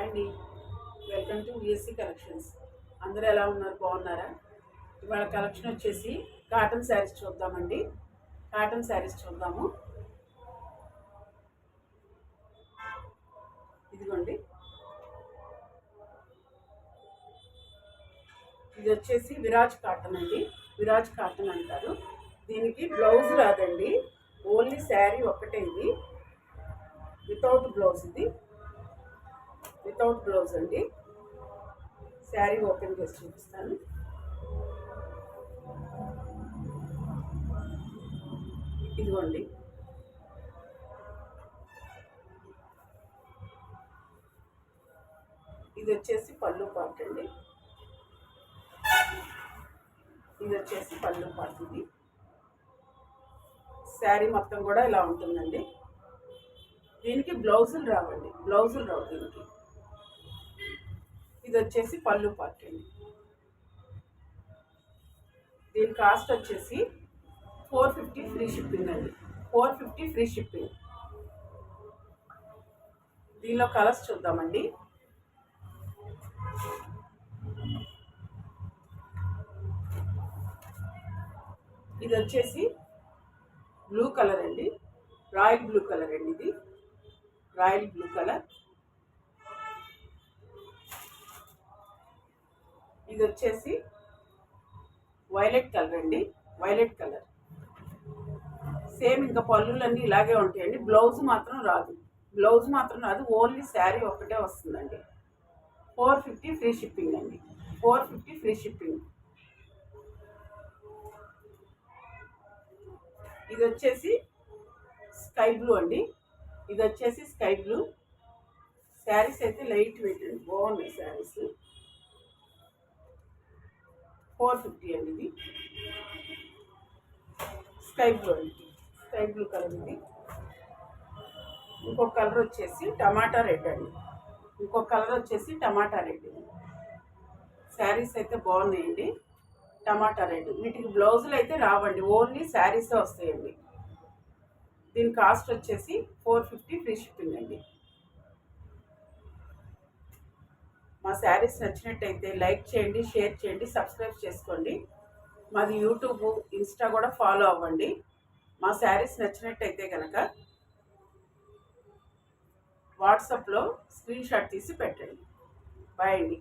అండి, welcome to VSC collections. అందరూ ఎలా ఉన్నారు? బాగున్నారా? ఇవాళ కలెక్షన్ వచ్చేసి కాటన్ శారీస్ చూద్దామండి. కాటన్ శారీస్ చూద్దాము. ఇదిగోండి, ఇది వచ్చేసి విరాజ్ కాటన్ అండి. విరాజ్ కాటన్ అంటారు. దీనికి బ్లౌజ్ రాదండి, ఓన్లీ శారీ ఒక్కటే. ఇది వితౌట్ బ్లౌజ్, ఇది వితౌట్ బ్లౌజ్ అండి. శారీ ఓపెన్ చేసి చూపిస్తాను. ఇదిగోండి, ఇది వచ్చేసి పళ్ళు పార్ట్ అండి. ఇది వచ్చేసి పళ్ళు పార్ట్. ఇది శారీ మొత్తం కూడా ఇలా ఉంటుందండి. దీనికి బ్లౌజులు రావండి, బ్లౌజులు రావు దీనికి. ఇది వచ్చేసి పళ్ళు పార్ట్ అండి. దీని కాస్ట్ వచ్చేసి 450 ఫ్రీ షిప్పింగ్ అండి. 450 ఫ్రీ షిప్పింగ్. దీనిలో కలర్స్ చూద్దామండి. ఇది వచ్చేసి బ్లూ కలర్ అండి, రాయల్ బ్లూ కలర్ అండి. ఇది రాయల్ బ్లూ కలర్. ఇది వచ్చేసి వైలెట్ కలర్ అండి, వైలెట్ కలర్. సేమ్ ఇంకా పళ్ళులన్నీ ఇలాగే ఉంటాయండి. బ్లౌజ్ మాత్రం రాదు, బ్లౌజ్ మాత్రం రాదు, ఓన్లీ శారీ ఒక్కటే వస్తుందండి. 450 ఫ్రీ షిప్పింగ్ అండి. 450 ఫ్రీ షిప్పింగ్. ఇది వచ్చేసి స్కై బ్లూ అండి. ఇది వచ్చేసి స్కై బ్లూ. శారీస్ అయితే లైట్ వెయిట్ అండి, బాగున్నాయి శారీస్. 450 అండి. ఇది స్కై బ్లూ అండి, స్కై బ్లూ కలర్. ఇది ఇంకొక కలర్ వచ్చేసి టమాటా రెడ్ అండి. ఇంకొక కలర్ వచ్చేసి టమాటా రెడ్. శారీస్ అయితే బాగున్నాయండి. టమాటా రెడ్. వీటికి బ్లౌజులు అయితే రావండి, ఓన్లీ శారీసే వస్తాయండి. దీని కాస్ట్ వచ్చేసి 450 ఫ్రీ షిప్పింగ్ అండి. మా శారీస్ నచ్చినట్టయితే లైక్ చేయండి, షేర్ చేయండి, సబ్స్క్రైబ్ చేసుకోండి. మాది యూట్యూబ్, ఇన్స్టా కూడా ఫాలో అవ్వండి. మా శారీస్ నచ్చినట్టయితే కనుక వాట్సాప్లో స్క్రీన్ షాట్ తీసి పెట్టండి. బాయ్ అండి.